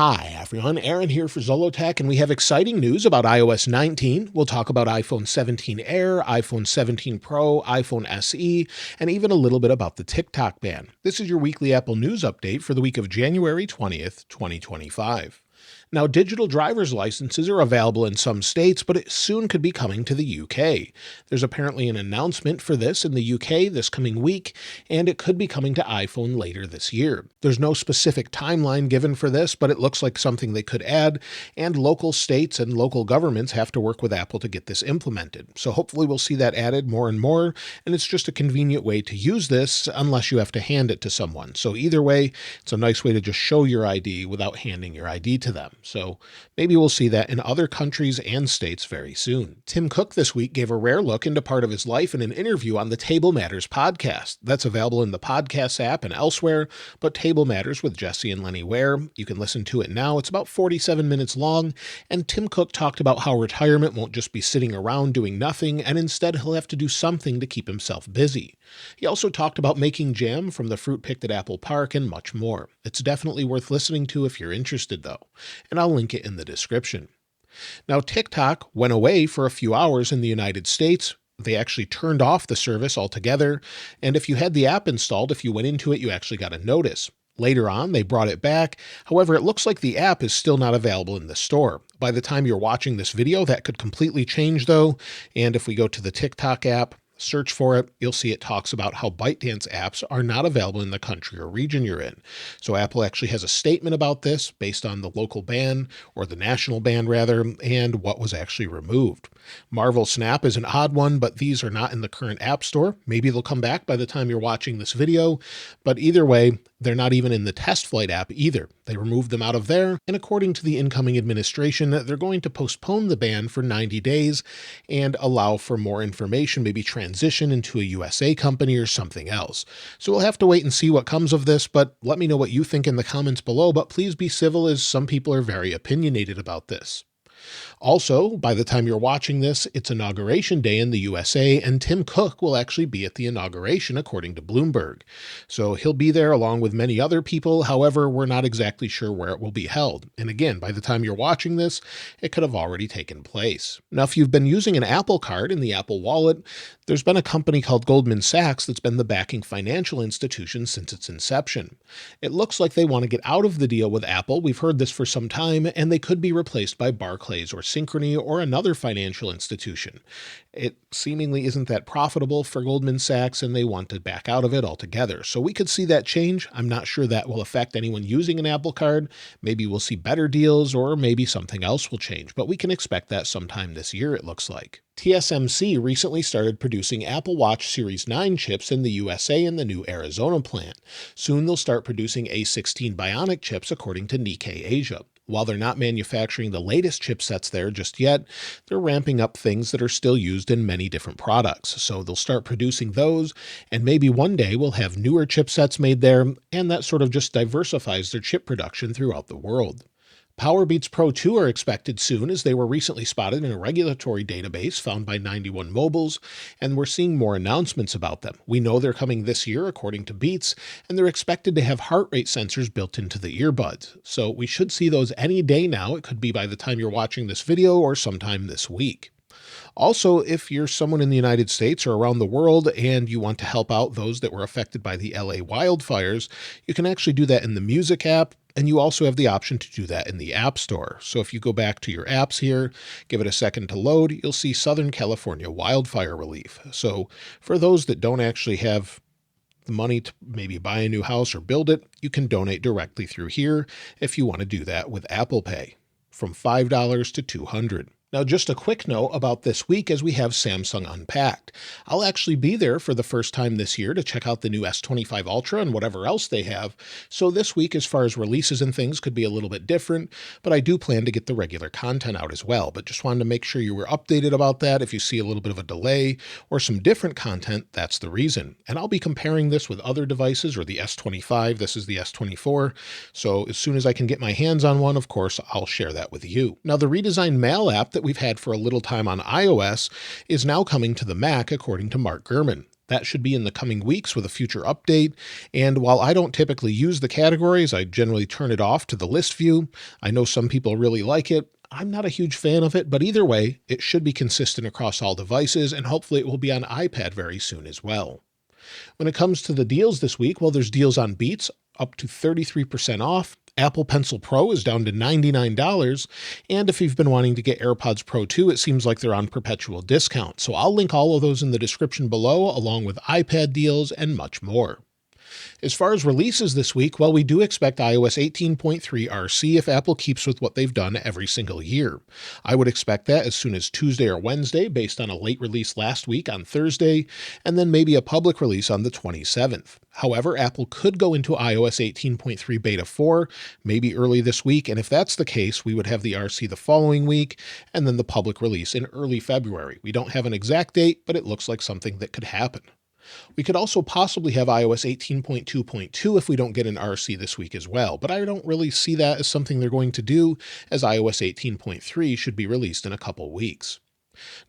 Hi everyone, Aaron here for Zolotech, and we have exciting news about iOS 19. We'll talk about iPhone 17 Air, iPhone 17 Pro, iPhone SE, and even a little bit about the TikTok ban. This is your weekly Apple News update for the week of January 20th, 2025. Now, digital driver's licenses are available in some states, but it soon could be coming to the UK. There's apparently an announcement for this in the UK this coming week, and it could be coming to iPhone later this year. There's no specific timeline given for this, but it looks like something they could add, and local states and local governments have to work with Apple to get this implemented. So hopefully we'll see that added more and more, and it's just a convenient way to use this unless you have to hand it to someone. So either way, it's a nice way to just show your ID without handing your ID to them. So maybe we'll see that in other countries and states very soon. Tim Cook this week gave a rare look into part of his life in an interview on the Table Matters podcast. That's available in the podcast app and elsewhere, but Table Matters with Jesse and Lenny Ware. You can listen to it now. It's about 47 minutes long, and Tim Cook talked about how retirement won't just be sitting around doing nothing, and instead he'll have to do something to keep himself busy. He also talked about making jam from the fruit picked at Apple Park and much more. It's definitely worth listening to if you're interested though, and I'll link it in the description. Now, TikTok went away for a few hours in the United States. They actually turned off the service altogether, and if you had the app installed, if you went into it, you actually got a notice. Later on, they brought it back. However, it looks like the app is still not available in the store. By the time you're watching this video, that could completely change though, and if we go to the TikTok app, search for it, you'll see it talks about how ByteDance apps are not available in the country or region you're in. So Apple actually has a statement about this based on the local ban, or the national ban rather, and what was actually removed. Marvel Snap is an odd one, but these are not in the current App Store. Maybe they'll come back by the time you're watching this video, but either way, they're not even in the test flight app either. They removed them out of there, and according to the incoming administration, they're going to postpone the ban for 90 days and allow for more information, maybe transition into a USA company or something else. So we'll have to wait and see what comes of this, but let me know what you think in the comments below, but please be civil as some people are very opinionated about this. Also, by the time you're watching this, it's Inauguration Day in the USA, and Tim Cook will actually be at the inauguration, according to Bloomberg. So he'll be there along with many other people. However, we're not exactly sure where it will be held. And again, by the time you're watching this, it could have already taken place. Now, if you've been using an Apple Card in the Apple Wallet, there's been a company called Goldman Sachs that's been the backing financial institution since its inception. It looks like they want to get out of the deal with Apple. We've heard this for some time, and they could be replaced by Barclays or Synchrony or another financial institution. It seemingly isn't that profitable for Goldman Sachs, and they want to back out of it altogether. So we could see that change. I'm not sure that will affect anyone using an Apple Card. Maybe we'll see better deals, or maybe something else will change, but we can expect that sometime this year, it looks like. TSMC recently started producing Apple Watch Series 9 chips in the USA in the new Arizona plant. Soon they'll start producing A16 Bionic chips, according to Nikkei Asia. While they're not manufacturing the latest chipsets there just yet, they're ramping up things that are still used in many different products. So they'll start producing those, and maybe one day we'll have newer chipsets made there, and that sort of just diversifies their chip production throughout the world. Powerbeats Pro 2 are expected soon, as they were recently spotted in a regulatory database found by 91 Mobiles, and we're seeing more announcements about them. We know they're coming this year, according to Beats, and they're expected to have heart rate sensors built into the earbuds. So we should see those any day now. It could be by the time you're watching this video or sometime this week. Also, if you're someone in the United States or around the world and you want to help out those that were affected by the LA wildfires, you can actually do that in the Music app, and you also have the option to do that in the App Store. So if you go back to your apps here, give it a second to load, you'll see Southern California wildfire relief. So for those that don't actually have the money to maybe buy a new house or build it, you can donate directly through here if you want to do that with Apple Pay, from $5 to $200. Now, just a quick note about this week as we have Samsung Unpacked. I'll actually be there for the first time this year to check out the new S25 Ultra and whatever else they have. So this week, as far as releases and things, could be a little bit different, but I do plan to get the regular content out as well. But just wanted to make sure you were updated about that. If you see a little bit of a delay or some different content, that's the reason. And I'll be comparing this with other devices, or the S25. This is the S24. So as soon as I can get my hands on one, of course, I'll share that with you. Now, the Redesign Mail app that we've had for a little time on iOS is now coming to the Mac, according to Mark Gurman. That should be in the coming weeks with a future update, and while I don't typically use the categories, I generally turn it off to the list view. I know some people really like it. I'm not a huge fan of it, but either way, it should be consistent across all devices, and hopefully it will be on iPad very soon as well. When it comes to the deals this week, well, there's deals on Beats up to 33% off. Apple Pencil Pro is down to $99. And if you've been wanting to get AirPods Pro 2, it seems like they're on perpetual discount. So I'll link all of those in the description below, along with iPad deals and much more. As far as releases this week, well, we do expect iOS 18.3 RC if Apple keeps with what they've done every single year. I would expect that as soon as Tuesday or Wednesday, based on a late release last week on Thursday, and then maybe a public release on the 27th. However, Apple could go into iOS 18.3 Beta 4, maybe early this week, and if that's the case, we would have the RC the following week, and then the public release in early February. We don't have an exact date, but it looks like something that could happen. We could also possibly have iOS 18.2.2 if we don't get an RC this week as well, but I don't really see that as something they're going to do, as iOS 18.3 should be released in a couple weeks.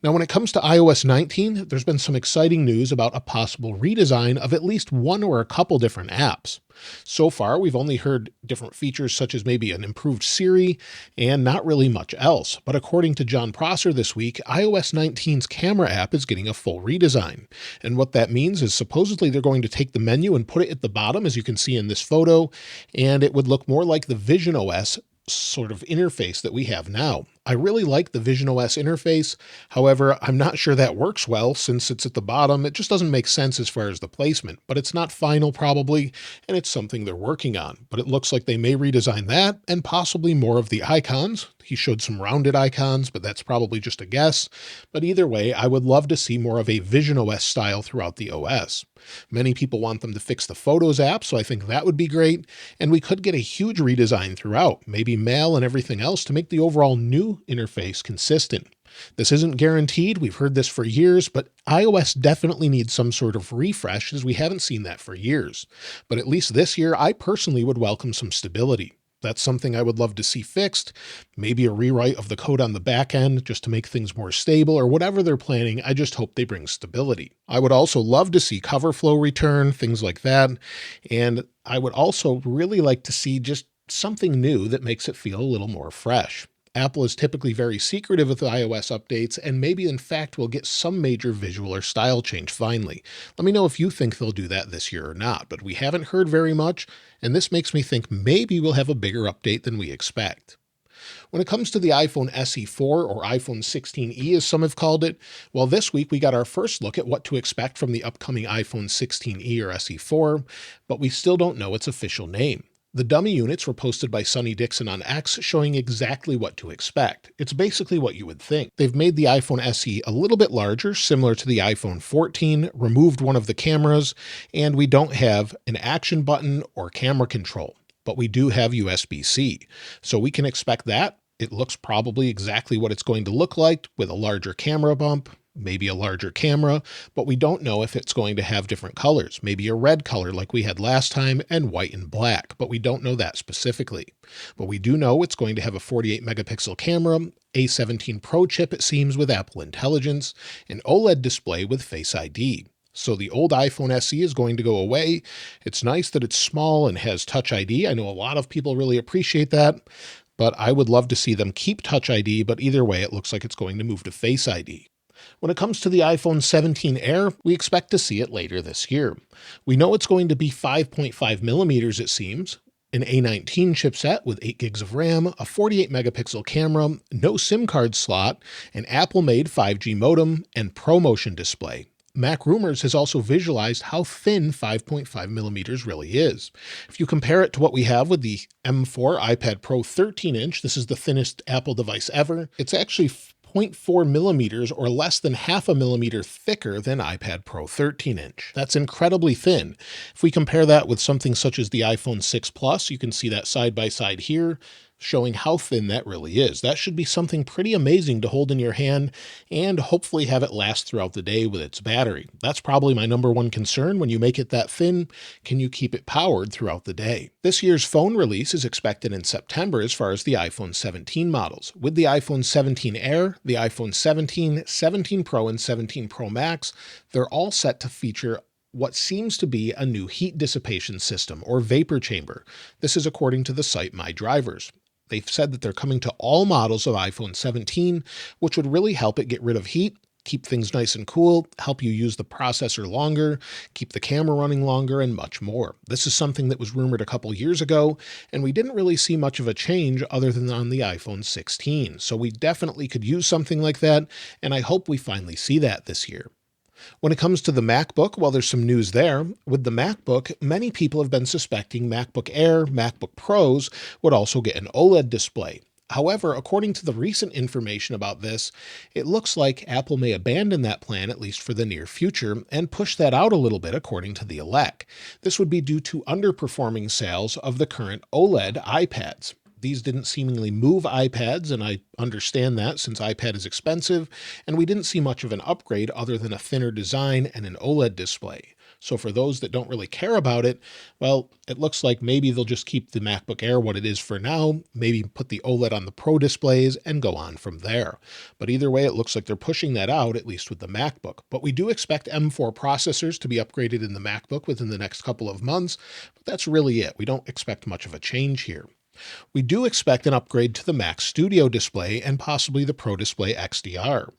Now, when it comes to iOS 19, there's been some exciting news about a possible redesign of at least one or a couple different apps. So far, we've only heard different features such as maybe an improved Siri and not really much else. But according to John Prosser this week, iOS 19's camera app is getting a full redesign. And what that means is supposedly they're going to take the menu and put it at the bottom, as you can see in this photo, and it would look more like the Vision OS sort of interface that we have now. I really like the Vision OS interface. However, I'm not sure that works well since it's at the bottom. It just doesn't make sense as far as the placement, but it's not final probably, and it's something they're working on. But it looks like they may redesign that and possibly more of the icons. He showed some rounded icons, but that's probably just a guess. But either way, I would love to see more of a Vision OS style throughout the OS. Many people want them to fix the Photos app, so I think that would be great. And we could get a huge redesign throughout, maybe Mail and everything else, to make the overall new interface consistent. This isn't guaranteed. We've heard this for years, but iOS definitely needs some sort of refresh, as we haven't seen that for years. But at least this year, I personally would welcome some stability. That's something I would love to see fixed, maybe a rewrite of the code on the back end just to make things more stable, or whatever they're planning. I just hope they bring stability. I would also love to see cover flow return, things like that. And I would also really like to see just something new that makes it feel a little more fresh. Apple is typically very secretive with iOS updates, and maybe in fact we'll get some major visual or style change finally. Let me know if you think they'll do that this year or not, but we haven't heard very much, and this makes me think maybe we'll have a bigger update than we expect. When it comes to the iPhone SE4 or iPhone 16e, as some have called it, well, this week we got our first look at what to expect from the upcoming iPhone 16e or SE4, but we still don't know its official name. The dummy units were posted by Sonny Dixon on X, showing exactly what to expect. It's basically what you would think. They've made the iPhone SE a little bit larger, similar to the iPhone 14, removed one of the cameras, and we don't have an action button or camera control, but we do have USB-C. So we can expect that. It looks probably exactly what it's going to look like, with a larger camera bump, maybe a larger camera, but we don't know if it's going to have different colors, maybe a red color like we had last time and white and black, but we don't know that specifically. But we do know it's going to have a 48 megapixel camera, A17 Pro chip it seems with Apple Intelligence, an OLED display with Face ID. So the old iPhone SE is going to go away. It's nice that it's small and has Touch ID. I know a lot of people really appreciate that, but I would love to see them keep Touch ID, but either way, it looks like it's going to move to Face ID. When it comes to the iPhone 17 Air, we expect to see it later this year. We know it's going to be 5.5 millimeters, it seems, an A19 chipset with 8 gigs of RAM, a 48 megapixel camera, no SIM card slot, an Apple-made 5G modem, and ProMotion display. Mac Rumors has also visualized how thin 5.5 millimeters really is. If you compare it to what we have with the M4 iPad Pro 13-inch, this is the thinnest Apple device ever, it's actually 0.4 millimeters or less than half a millimeter thicker than iPad Pro 13-inch. That's incredibly thin. If we compare that with something such as the iPhone 6 Plus, you can see that side by side here, showing how thin that really is. That should be something pretty amazing to hold in your hand and hopefully have it last throughout the day with its battery. That's probably my number one concern when you make it that thin. Can you keep it powered throughout the day? This year's phone release is expected in September as far as the iPhone 17 models. With the iPhone 17 Air, the iPhone 17, 17 Pro, and 17 Pro Max, they're all set to feature what seems to be a new heat dissipation system or vapor chamber. This is according to the site My Drivers. They've said that they're coming to all models of iPhone 17, which would really help it get rid of heat, keep things nice and cool, help you use the processor longer, keep the camera running longer, and much more. This is something that was rumored a couple years ago, and we didn't really see much of a change other than on the iPhone 16. So we definitely could use something like that, and I hope we finally see that this year. When it comes to the MacBook, well, there's some news there. With the MacBook, many people have been suspecting MacBook Air, MacBook Pros would also get an OLED display. However, according to the recent information about this, it looks like Apple may abandon that plan, at least for the near future, and push that out a little bit according to the elect. This would be due to underperforming sales of the current OLED iPads. These didn't seemingly move iPads, and I understand that since iPad is expensive, and we didn't see much of an upgrade other than a thinner design and an OLED display. So for those that don't really care about it, well, it looks like maybe they'll just keep the MacBook Air what it is for now, maybe put the OLED on the Pro displays and go on from there. But either way, it looks like they're pushing that out, at least with the MacBook. But we do expect M4 processors to be upgraded in the MacBook within the next couple of months, but that's really it. We don't expect much of a change here. We do expect an upgrade to the Mac Studio display and possibly the Pro Display XDR.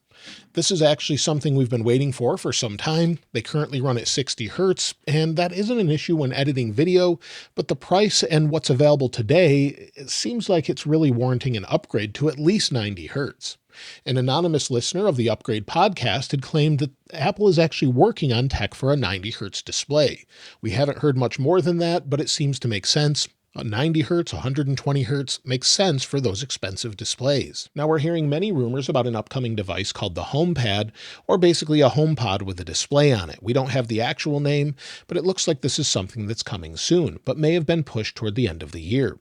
This is actually something we've been waiting for some time. They currently run at 60 Hz, and that isn't an issue when editing video, but the price and what's available today, it seems like it's really warranting an upgrade to at least 90 Hz. An anonymous listener of the Upgrade podcast had claimed that Apple is actually working on tech for a 90 Hz display. We haven't heard much more than that, but it seems to make sense. 90 Hz, 120 Hz makes sense for those expensive displays. Now we're hearing many rumors about an upcoming device called the HomePad, or basically a HomePod with a display on it. We don't have the actual name, but it looks like this is something that's coming soon, but may have been pushed toward the end of the year.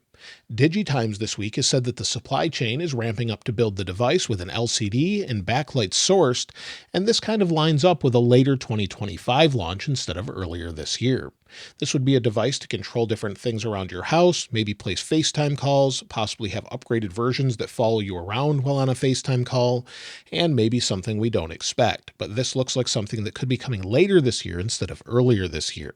DigiTimes this week has said that the supply chain is ramping up to build the device with an LCD and backlight sourced, and this kind of lines up with a later 2025 launch instead of earlier this year. This would be a device to control different things around your house, maybe place FaceTime calls, possibly have upgraded versions that follow you around while on a FaceTime call, and maybe something we don't expect. But this looks like something that could be coming later this year instead of earlier this year.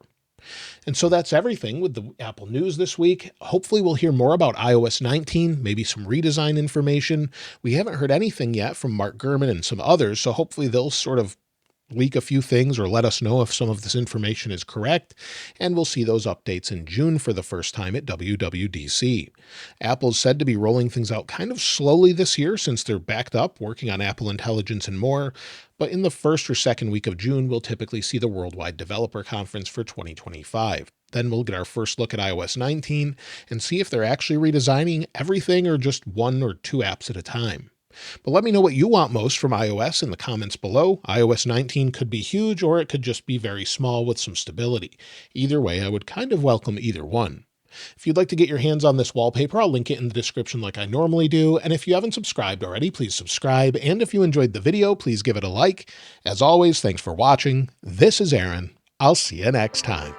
And so that's everything with the Apple news this week. Hopefully we'll hear more about iOS 19, maybe some redesign information. We haven't heard anything yet from Mark Gurman and some others, so hopefully they'll sort of leak a few things or let us know if some of this information is correct, and we'll see those updates in June for the first time at WWDC. Apple's said to be rolling things out kind of slowly this year since they're backed up working on Apple Intelligence and more, but in the first or second week of June, we'll typically see the Worldwide Developer Conference for 2025. Then we'll get our first look at iOS 19 and see if they're actually redesigning everything or just one or two apps at a time. But let me know what you want most from iOS in the comments below. iOS 19 could be huge, or it could just be very small with some stability. Either way, I would kind of welcome either one. If you'd like to get your hands on this wallpaper, I'll link it in the description like I normally do. And if you haven't subscribed already, please subscribe. And if you enjoyed the video, please give it a like. As always, thanks for watching. This is Aaron. I'll see you next time.